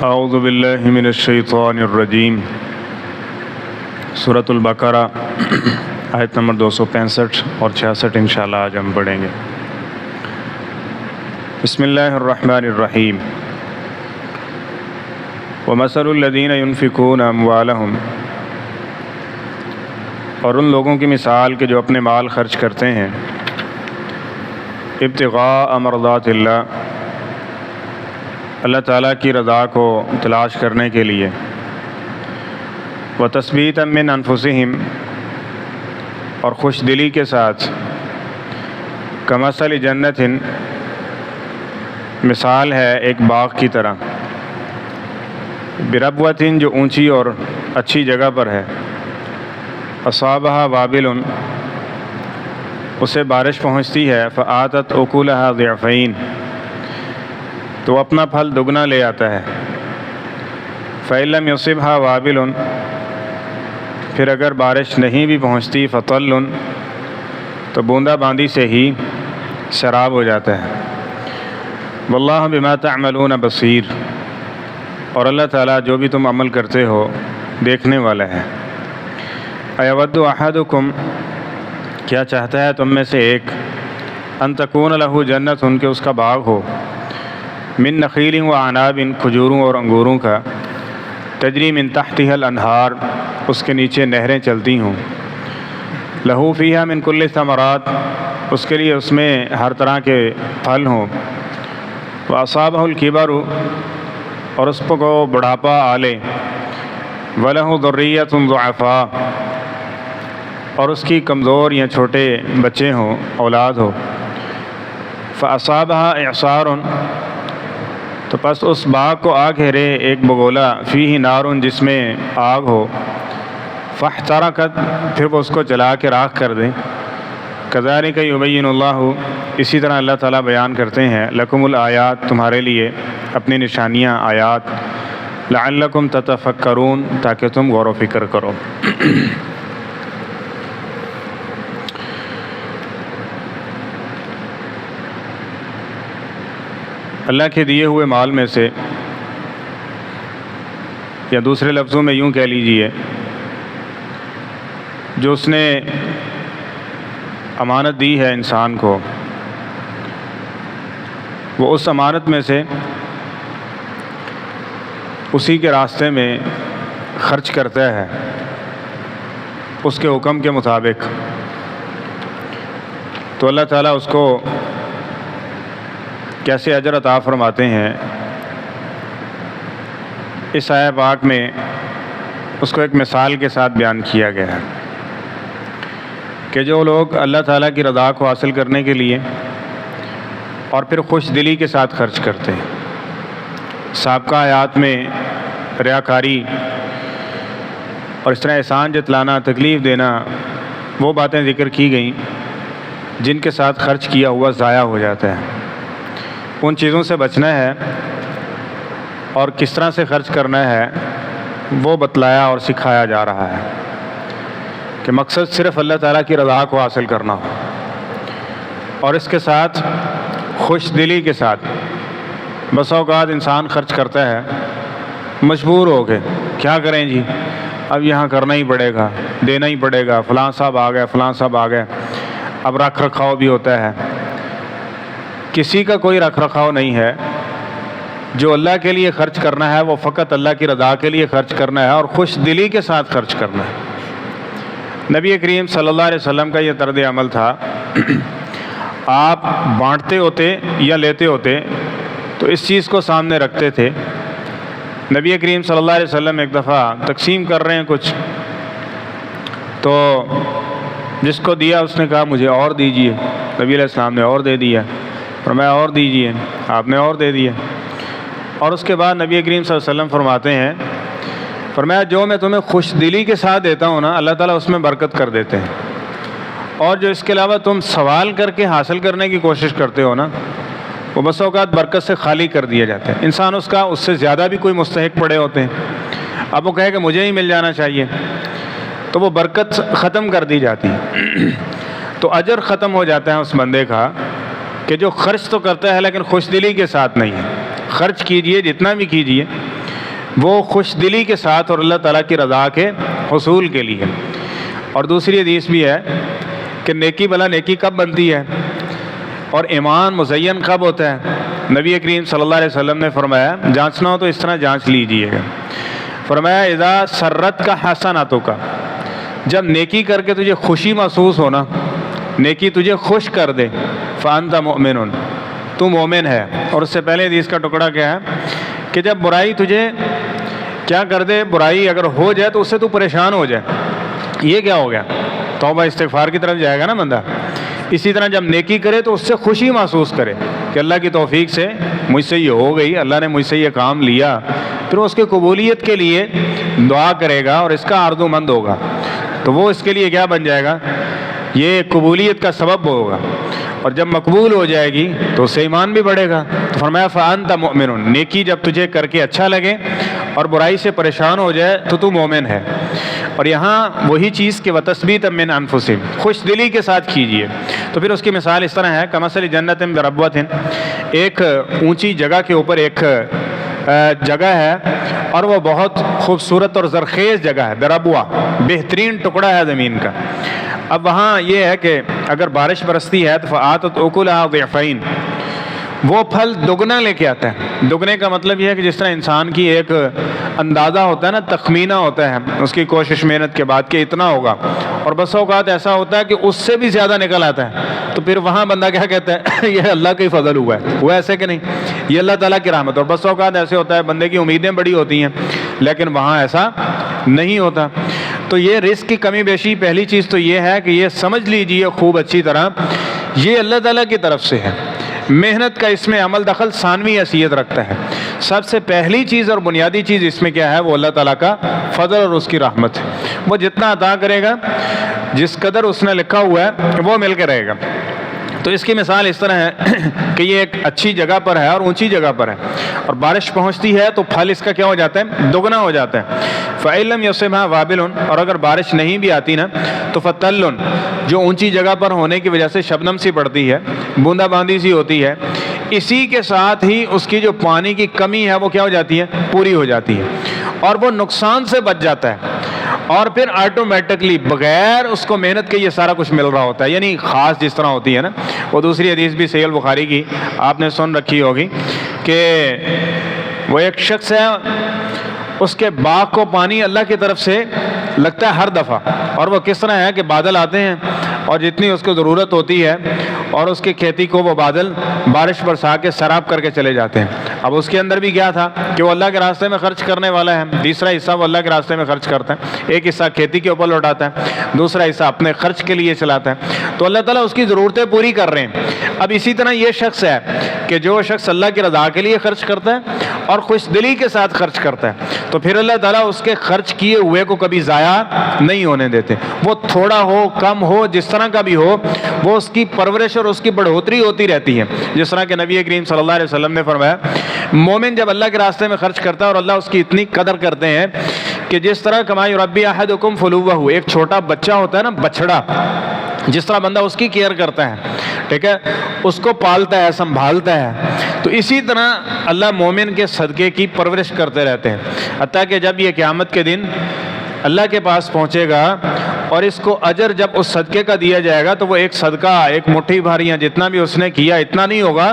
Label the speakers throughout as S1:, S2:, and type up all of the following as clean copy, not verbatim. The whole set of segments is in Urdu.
S1: اعوذ باللہ من الشیطان الرجیم۔ سورۃ البقرہ آیت نمبر 265 اور 66 انشاءاللہ آج ہم پڑھیں گے۔ بسم اللہ الرحمن الرحیم۔ وَمَثَلُ الَّذِينَ يُنْفِقُونَ أَمْوَالَهُمْ، اور ان لوگوں کی مثال کہ جو اپنے مال خرچ کرتے ہیں، ابتغاء مرضات اللہ، اللہ تعالیٰ کی رضا کو تلاش کرنے کے لیے، وَتَثْبِيتًا مِّنْ أَنفُسِهِمْ، اور خوش دلی کے ساتھ، کَمَثَلِ جَنَّةٍ، مثال ہے ایک باغ کی طرح، بِرَبْوَةٍ، جو اونچی اور اچھی جگہ پر ہے، أَصَابَهَا وَابِلٌ، اسے بارش پہنچتی ہے، فَآتَتْ أُكُلَهَا ضِعْفَيْنِ، تو اپنا پھل دگنا لے آتا ہے، فَإِن لَّمْ يُصِبْهَا وَابِلٌ، پھر اگر بارش نہیں بھی پہنچتی، فَطَلٌّ، تو بوندا باندی سے ہی سراب ہو جاتا ہے، وَاللَّهُ بِمَا تَعْمَلُونَ بَصِيرٌ، اور اللہ تعالیٰ جو بھی تم عمل کرتے ہو دیکھنے والا ہے۔ أَيَوَدُّ أَحَدُكُمْ، کیا چاہتا ہے تم میں سے ایک، أَن تَكُونَ لَهُ جَنَّةٌ، کہ اس کا باغ ہو، من نخیل و عناب، کھجوروں اور انگوروں کا، تجری من تحتها الانہار، اس کے نیچے نہریں چلتی ہوں، لہو فیہا من کل ثمرات، اس کے لیے اس میں ہر طرح کے پھل ہوں، واصابہ الکبر، اور اس کو بڑھاپا آلے، ولہ ذریۃ ضعفاء، اور اس کی کمزور یا چھوٹے بچے ہوں، اولاد ہو، فاصابہ اعصار، تو پس اس باغ کو آ گھیرے ایک بگولا، فیہ نار، جس میں آگ ہو، فاحترقت، پھر وہ اس کو جلا کے راکھ کر دیں، کذالک یبین اللہ، اسی طرح اللہ تعالیٰ بیان کرتے ہیں، لکم الآیات، تمہارے لیے اپنی نشانیاں آیات، لعلکم تتفکرون، تاکہ تم غور و فکر کرو۔ اللہ کے دیے ہوئے مال میں سے، یا دوسرے لفظوں میں یوں کہہ لیجئے، جو اس نے امانت دی ہے انسان کو، وہ اس امانت میں سے اسی کے راستے میں خرچ کرتا ہے، اس کے حکم کے مطابق، تو اللہ تعالیٰ اس کو کیسے اجر عطا فرماتے ہیں، اس آیہ پاک میں اس کو ایک مثال کے ساتھ بیان کیا گیا ہے کہ جو لوگ اللہ تعالیٰ کی رضا کو حاصل کرنے کے لیے اور پھر خوش دلی کے ساتھ خرچ کرتے ہیں، سابقہ آیات میں ریاکاری اور اس طرح احسان جتلانا، تکلیف دینا، وہ باتیں ذکر کی گئیں جن کے ساتھ خرچ کیا ہوا ضائع ہو جاتا ہے، ان چیزوں سے بچنا ہے اور کس طرح سے خرچ کرنا ہے وہ بتلایا اور سکھایا جا رہا ہے کہ مقصد صرف اللہ تعالیٰ کی رضا کو حاصل کرنا ہو، اور اس کے ساتھ خوش دلی کے ساتھ۔ بس اوقات انسان خرچ کرتا ہے مجبور ہو کے، کیا کریں جی، اب یہاں کرنا ہی پڑے گا، دینا ہی پڑے گا، فلاں صاحب آ گئے، فلاں صاحب آ گئے، اب رکھ رکھاؤ بھی ہوتا ہے۔ کسی کا کوئی رکھ رکھاؤ نہیں ہے، جو اللہ کے لیے خرچ کرنا ہے وہ فقط اللہ کی رضا کے لیے خرچ کرنا ہے اور خوش دلی کے ساتھ خرچ کرنا ہے۔ نبی کریم صلی اللہ علیہ وسلم کا یہ طرز عمل تھا، آپ بانٹتے ہوتے یا لیتے ہوتے تو اس چیز کو سامنے رکھتے تھے۔ نبی کریم صلی اللہ علیہ وسلم ایک دفعہ تقسیم کر رہے ہیں کچھ، تو جس کو دیا اس نے کہا مجھے اور دیجئے، نبی علیہ السلام نے اور دے دیا، فرمایا اور دیجئے، آپ نے اور دے دیا، اور اس کے بعد نبی کریم صلی اللہ علیہ وسلم فرماتے ہیں، فرمایا جو میں تمہیں خوش دلی کے ساتھ دیتا ہوں نا، اللہ تعالیٰ اس میں برکت کر دیتے ہیں، اور جو اس کے علاوہ تم سوال کر کے حاصل کرنے کی کوشش کرتے ہو نا، وہ بس اوقات برکت سے خالی کر دیا جاتا ہے۔ انسان اس سے زیادہ بھی کوئی مستحق پڑے ہوتے ہیں، اب وہ کہے کہ مجھے ہی مل جانا چاہیے، تو وہ برکت ختم کر دی جاتی ہے، تو اجر ختم ہو جاتا ہے اس بندے کا کہ جو خرچ تو کرتا ہے لیکن خوش دلی کے ساتھ نہیں ہے۔ خرچ کیجئے جتنا بھی کیجئے، وہ خوش دلی کے ساتھ اور اللہ تعالیٰ کی رضا کے حصول کے لیے۔ اور دوسری حدیث بھی ہے کہ نیکی بلا نیکی کب بنتی ہے اور ایمان مزین کب ہوتا ہے۔ نبی کریم صلی اللہ علیہ وسلم نے فرمایا جانچنا ہو تو اس طرح جانچ لیجئے گا۔ فرمایا اذا سرت کا حسناتوں کا، جب نیکی کر کے تجھے خوشی محسوس ہونا، نیکی تجھے خوش کر دے، فانت مؤمن، تو مومن ہے۔ اور اس سے پہلے حدیث کا ٹکڑا کیا ہے کہ جب برائی تجھے کیا کر دے، برائی اگر ہو جائے تو اس سے تو پریشان ہو جائے، یہ کیا ہو گیا، توبہ استغفار کی طرف جائے گا نا بندہ۔ اسی طرح جب نیکی کرے تو اس سے خوشی محسوس کرے کہ اللہ کی توفیق سے مجھ سے یہ ہو گئی، اللہ نے مجھ سے یہ کام لیا، پھر اس کے قبولیت کے لیے دعا کرے گا اور اس کا آرزو مند ہوگا، تو وہ اس کے لیے کیا بن جائے گا، یہ قبولیت کا سبب ہوگا۔ اور جب مقبول ہو جائے گی تو اس سے ایمان بھی بڑھے گا۔ تو فرمایا فانت مؤمن، نیکی جب تجھے کر کے اچھا لگے اور برائی سے پریشان ہو جائے تو مومن ہے۔ اور یہاں وہی چیز کہ وتثبیتا من انفسہم، خوش دلی کے ساتھ کیجئے۔ تو پھر اس کی مثال اس طرح ہے کمثل جنت بربوۃ، ایک اونچی جگہ کے اوپر ایک جگہ ہے اور وہ بہت خوبصورت اور زرخیز جگہ ہے، بربوہ، بہترین ٹکڑا ہے زمین کا۔ اب وہاں یہ ہے کہ اگر بارش برستی ہے تو فآتت اکلھا ضعفین، وہ پھل دگنا لے کے آتا ہے۔ دگنے کا مطلب یہ ہے کہ جس طرح انسان کی ایک اندازہ ہوتا ہے نا، تخمینہ ہوتا ہے اس کی کوشش محنت کے بعد کہ اتنا ہوگا، اور بس اوقات ایسا ہوتا ہے کہ اس سے بھی زیادہ نکل آتا ہے، تو پھر وہاں بندہ کیا کہتا ہے یہ اللہ کا ہی فضل ہوا ہے، وہ ایسے کہ نہیں، یہ اللہ تعالیٰ کی رحمت۔ اور بس اوقات ایسے ہوتا ہے بندے کی امیدیں بڑی ہوتی ہیں لیکن وہاں ایسا نہیں ہوتا۔ تو یہ رزق کی کمی بیشی، پہلی چیز تو یہ ہے کہ یہ سمجھ لیجئے خوب اچھی طرح یہ اللہ تعالیٰ کی طرف سے ہے۔ محنت کا اس میں عمل دخل ثانوی حیثیت رکھتا ہے۔ سب سے پہلی چیز اور بنیادی چیز اس میں کیا ہے، وہ اللہ تعالیٰ کا فضل اور اس کی رحمت ہے۔ وہ جتنا عطا کرے گا، جس قدر اس نے لکھا ہوا ہے وہ مل کے رہے گا۔ تو اس کی مثال اس طرح ہے کہ یہ ایک اچھی جگہ پر ہے اور اونچی جگہ پر ہے، اور بارش پہنچتی ہے تو پھل اس کا کیا ہو جاتا ہے، دگنا ہو جاتا ہے۔ فَإِن لَّمْ يُصِبْهَا وَابِلٌ، اور اگر بارش نہیں بھی آتی نا تو فَتَلٌ، جو اونچی جگہ پر ہونے کی وجہ سے شبنم سی پڑتی ہے، بوندا باندی سی ہوتی ہے، اسی کے ساتھ ہی اس کی جو پانی کی کمی ہے وہ کیا ہو جاتی ہے، پوری ہو جاتی ہے، اور وہ نقصان سے بچ جاتا ہے، اور پھر آٹومیٹکلی بغیر اس کو محنت کے یہ سارا کچھ مل رہا ہوتا ہے۔ یعنی خاص جس طرح ہوتی ہے نا، وہ دوسری حدیث بھی صحیح البخاری کی آپ نے سن رکھی ہوگی کہ وہ ایک شخص ہے، اس کے باغ کو پانی اللہ کی طرف سے لگتا ہے ہر دفعہ، اور وہ کس طرح ہے کہ بادل آتے ہیں اور جتنی اس کو ضرورت ہوتی ہے اور اس کی کھیتی کو وہ بادل بارش برسا کے سیراب کر کے چلے جاتے ہیں۔ اب اس کے اندر بھی کیا تھا کہ وہ اللہ کے راستے میں خرچ کرنے والا ہے، تیسرا حصہ وہ اللہ کے راستے میں خرچ کرتا ہے، ایک حصہ کھیتی کے اوپر لوٹاتا ہے، دوسرا حصہ اپنے خرچ کے لیے چلاتا ہے، تو اللہ تعالیٰ اس کی ضرورتیں پوری کر رہے ہیں۔ اب اسی طرح یہ شخص ہے کہ جو شخص اللہ کی رضا کے لیے خرچ کرتا ہے اور خوش دلی کے ساتھ خرچ کرتا ہے، تو پھر اللہ تعالیٰ اس کے خرچ کیے ہوئے کو کبھی ضائع نہیں ہونے دیتے۔ وہ تھوڑا ہو کم ہو جس طرح کا بھی ہو، وہ اس کی پرورش اور اس کی بڑھوتری ہوتی رہتی ہے۔ جس طرح کہ نبی کریم صلی اللہ علیہ وسلم نے فرمایا مومن جب اللہ کے راستے میں خرچ کرتا ہے اور اللہ اس کی اتنی قدر کرتے ہیں کہ جس طرح کما یربی احدکم فلوہ، ایک چھوٹا بچہ ہوتا ہے نا، بچڑا، جس طرح بندہ اس کی کیئر کرتا ہے، ٹھیک ہے، اس کو پالتا ہے، سنبھالتا ہے، تو اسی طرح اللہ مومن کے صدقے کی پرورش کرتے رہتے ہیں، حتیٰ کہ جب یہ قیامت کے دن اللہ کے پاس پہنچے گا اور اس کو اجر جب اس صدقے کا دیا جائے گا تو وہ ایک صدقہ، ایک مٹھی بھاریاں جتنا بھی اس نے کیا اتنا نہیں ہوگا،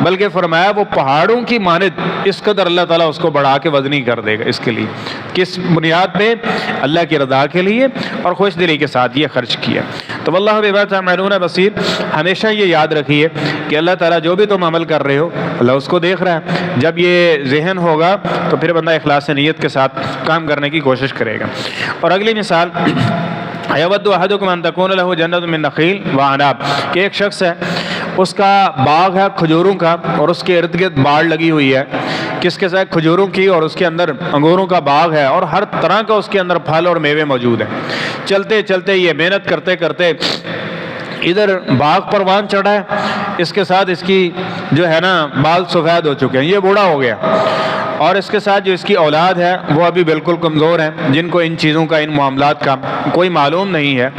S1: بلکہ فرمایا وہ پہاڑوں کی مانند اس قدر اللہ تعالیٰ اس کو بڑھا کے وزنی کر دے گا۔ اس کے لیے کس بنیاد پہ؟ اللہ کی رضا کے لیے اور خوش دلی کے ساتھ یہ خرچ کیا۔ تو واللہ بما تعملون بصیر، ہمیشہ یہ یاد رکھیے کہ اللہ تعالیٰ جو بھی تم عمل کر رہے ہو اللہ اس کو دیکھ رہا ہے۔ جب یہ ذہن ہوگا تو پھر بندہ اخلاص نیت کے ساتھ کام کرنے کی کوشش کرے گا۔ اور اگلی مثال، یود احدکم ان تکون له جنت من نخیل وعناب، کہ ایک شخص ہے، اس کا باغ ہے کھجوروں کا اور اس کے ارد گرد باڑ لگی ہوئی ہے، کس کے ساتھ؟ کھجوروں کی، اور اس کے اندر انگوروں کا باغ ہے اور ہر طرح کا اس کے اندر پھل اور میوے موجود ہیں۔ چلتے چلتے یہ محنت کرتے کرتے ادھر باغ پروان چڑھا ہے، اس کے ساتھ اس کی جو ہے نا بال سفید ہو چکے ہیں، یہ بوڑھا ہو گیا، اور اس کے ساتھ جو اس کی اولاد ہے وہ ابھی بالکل کمزور ہیں، جن کو ان چیزوں کا، ان معاملات کا کوئی معلوم نہیں ہے۔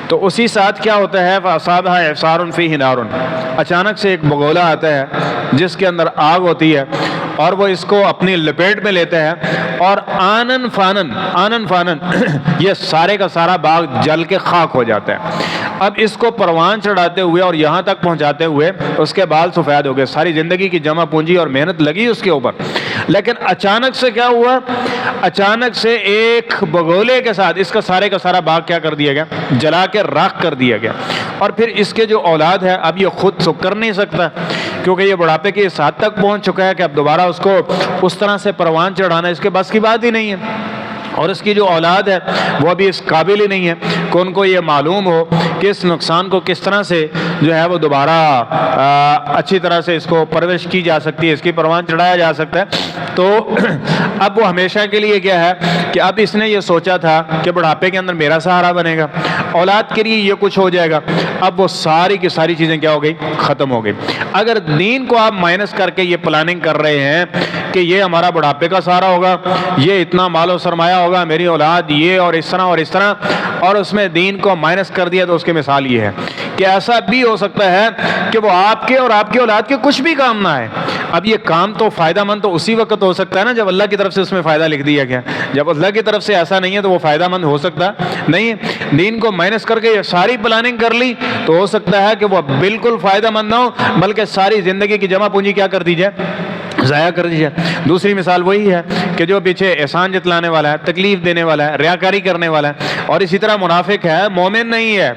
S1: تو اسی ساتھ کیا ہوتا ہے، فَأَصَابَهَا إِعْصَارٌ فِيهِ نَارٌ، اچانک سے ایک بگولا آتا ہے جس کے اندر آگ ہوتی ہے، اور وہ اس کو اپنی لپیٹ میں لیتے ہیں اور آنن فانن یہ سارے کا سارا باغ جل کے خاک ہو جاتا ہے۔ اب اس کو پروان چڑھاتے ہوئے اور یہاں تک پہنچاتے ہوئے اس کے بال سفید ہو گئے، ساری زندگی کی جمع پونجی اور محنت لگی اس کے اوپر، لیکن اچانک سے کیا ہوا؟ اچانک سے ایک بگولے کے ساتھ اس کا سارا باغ کیا کر دیا گیا؟ جلا کے راکھ کر دیا گیا۔ اور پھر اس کے جو اولاد ہے اب یہ خود تو کر نہیں سکتا، کیونکہ یہ بڑھاپے کی اس حد تک پہنچ چکا ہے کہ اب دوبارہ اس کو اس طرح سے پروان چڑھانا اس کے بس کی بات ہی نہیں ہے، اور اس کی جو اولاد ہے وہ ابھی اس قابل ہی نہیں ہے کہ ان کو یہ معلوم ہو کہ اس نقصان کو کس طرح سے جو ہے وہ دوبارہ اچھی طرح سے اس کو پرورش کی جا سکتی ہے، اس کی پروان چڑھایا جا سکتا ہے۔ تو اب وہ ہمیشہ کے لیے کیا ہے کہ اب اس نے یہ سوچا تھا کہ بڑھاپے کے اندر میرا سہارا بنے گا، اولاد کے لیے یہ کچھ ہو جائے گا، اب وہ ساری کی ساری چیزیں کیا ہو گئی؟ ختم ہو گئی۔ اگر دین کو آپ مائنس کر کے یہ پلاننگ کر رہے ہیں کہ یہ ہمارا بڑھاپے کا سہارا ہوگا، یہ اتنا مال و سرمایہ ہوگا، میری اولاد یہ اور اس طرح اور اس میں دین کو مائنس کر دیا، تو اس کی مثال یہ ہے کہ ایسا بھی ہو سکتا ہے کہ وہ آپ کے اور آپ کی اولاد کے کچھ بھی کام نہ آئے۔ اب یہ کام تو فائدہ مند تو اسی وقت ہو سکتا ہے نا جب اللہ کی طرف سے اس میں فائدہ لکھ دیا گیا، جب اللہ کی طرف سے ایسا نہیں ہے تو وہ فائدہ مند ہو سکتا نہیں ہے۔ دین کو مائنس کر کے یہ ساری پلاننگ کر لی تو ہو سکتا ہے کہ وہ بالکل فائدہ مند نہ ہو، بلکہ ساری زندگی کی جمع پونجی کیا کر دی جائے؟ ضائع کر دی جائے۔ دوسری مثال وہی ہے کہ جو پیچھے احسان جتلانے والا ہے، تکلیف دینے والا ہے، ریاکاری کرنے والا ہے، اور اسی طرح منافق ہے، مومن نہیں ہے،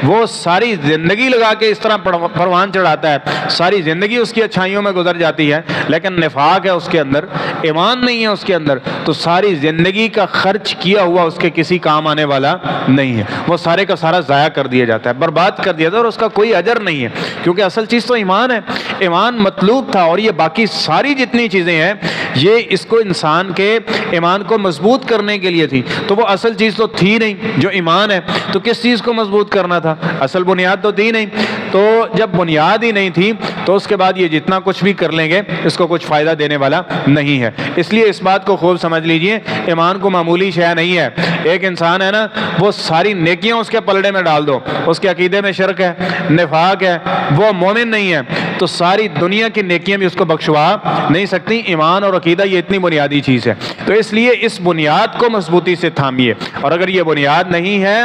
S1: وہ ساری زندگی لگا کے اس طرح پروان چڑھاتا ہے، ساری زندگی اس کی اچھائیوں میں گزر جاتی ہے، لیکن نفاق ہے اس کے اندر، ایمان نہیں ہے اس کے اندر، تو ساری زندگی کا خرچ کیا ہوا اس کے کسی کام آنے والا نہیں ہے، وہ سارے کا سارا ضائع کر دیا جاتا ہے، برباد کر دیا جاتا ہے، اور اس کا کوئی اجر نہیں ہے، کیونکہ اصل چیز تو ایمان ہے، ایمان مطلوب تھا، اور یہ باقی ساری جتنی چیزیں ہیں یہ اس کو انسان کے ایمان کو مضبوط کرنے کے لیے تھی، تو وہ اصل چیز تو تھی نہیں جو ایمان ہے، تو کس چیز کو مضبوط کرنا تھا؟ اصل بنیاد تو تھی نہیں، تو جب بنیاد ہی نہیں تھی تو اس کے بعد یہ جتنا کچھ بھی کر لیں گے اس کو کچھ فائدہ دینے والا نہیں ہے۔ اس لیے اس بات کو خوب سمجھ لیجئے، ایمان کو معمولی شے نہیں ہے۔ ایک انسان ہے نا، وہ ساری نیکیاں اس کے پلڑے میں ڈال دو، اس کے عقیدے میں شرک ہے، نفاق ہے، وہ مومن نہیں ہے، تو ساری دنیا کی نیکیاں بھی اس کو بخشوا نہیں سکتی۔ ایمان اور عقیدہ یہ اتنی بنیادی چیز ہے، تو اس لیے اس بنیاد کو مضبوطی سے تھامیے، اور اگر یہ بنیاد نہیں ہے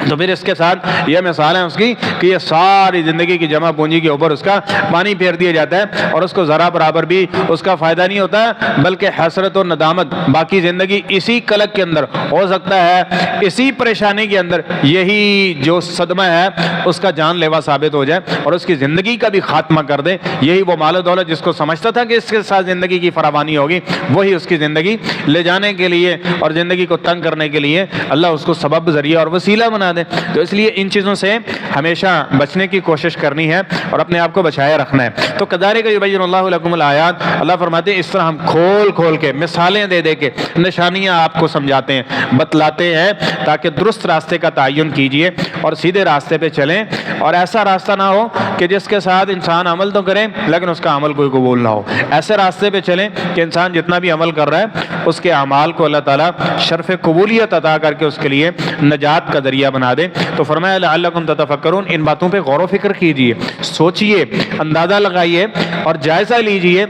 S1: تو پھر اس کے ساتھ یہ مثال ہے اس کی کہ یہ ساری زندگی کی جمع پونجی کے اوپر اس کا پانی پھیر دیا جاتا ہے، اور اس کو ذرا برابر بھی اس کا فائدہ نہیں ہوتا ہے، بلکہ حسرت اور ندامت باقی زندگی اسی کلک کے اندر ہو سکتا ہے، اسی پریشانی کے اندر یہی جو صدمہ ہے اس کا جان لیوا ثابت ہو جائے اور اس کی زندگی کا بھی خاتمہ کر دے۔ یہی وہ مال و دولت جس کو سمجھتا تھا کہ اس کے ساتھ زندگی کی فراوانی ہوگی، وہی اس کی زندگی لے جانے کے لیے اور زندگی کو تنگ کرنے کے لیے اللہ اس کو سبب، ذریعہ اور وسیلہ بنا دے۔ تو اس لیے ان چیزوں سے ہمیشہ بچنے کی کوشش کرنی ہے اور اپنے آپ کو بچائے رکھنا ہے۔ تو کذالک یبین اللہ لکم الآیات، اللہ فرماتے ہیں اس طرح ہم کھول کھول کے مثالیں دے دے کے نشانیاں آپ کو سمجھاتے ہیں، بتلاتے ہیں، تاکہ درست راستے کا تعین کیجئے اور سیدھے راستے پہ چلیں، اور ایسا راستہ نہ ہو کہ جس کے ساتھ انسان عمل تو کرے لیکن اس کا عمل کوئی قبول نہ ہو۔ ایسے راستے پہ چلیں کہ انسان جتنا بھی عمل کر رہا ہے اس کے اعمال کو اللہ تعالیٰ شرف قبولیت عطا کر کے اس کے لیے نجات کا ذریعہ بنا دے۔ تو فرمایا لعلکم تتفکرون، ان باتوں پہ غور و فکر کیجئے، سوچئے، اندازہ لگائیے اور جائزہ لیجئے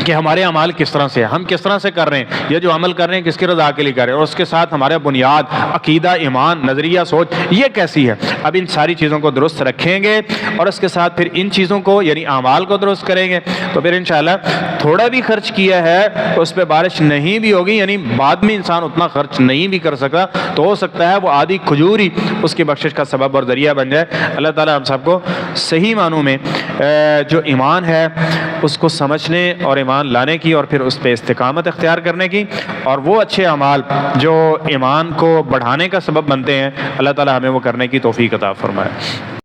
S1: کہ ہمارے اعمال کس طرح سے ہیں، ہم کس طرح سے کر رہے ہیں، یہ جو عمل کر رہے ہیں کس کی رضا کے لیے کر رہے ہیں، اور اس کے ساتھ ہمارے بنیاد، عقیدہ، ایمان، نظریہ، سوچ یہ کیسی ہے۔ اب ان ساری چیزوں کو درست رکھیں گے اور اس کے ساتھ پھر ان چیزوں کو یعنی اعمال کو درست کریں گے تو پھر انشاءاللہ تھوڑا بھی خرچ کیا ہے اس پہ بارش نہیں بھی ہوگی، یعنی بعد میں انسان اتنا خرچ نہیں بھی کر سکا تو ہو سکتا ہے وہ آدھی کھجور ہی اس کی بخشش کا سبب اور ذریعہ بن جائے۔ اللہ تعالیٰ ہم سب کو صحیح معنوں میں جو ایمان ہے اس کو سمجھنے اور ایمان لانے کی اور پھر اس پہ استقامت اختیار کرنے کی، اور وہ اچھے اعمال جو ایمان کو بڑھانے کا سبب بنتے ہیں اللہ تعالیٰ ہمیں وہ کرنے کی توفیق عطا فرمائے۔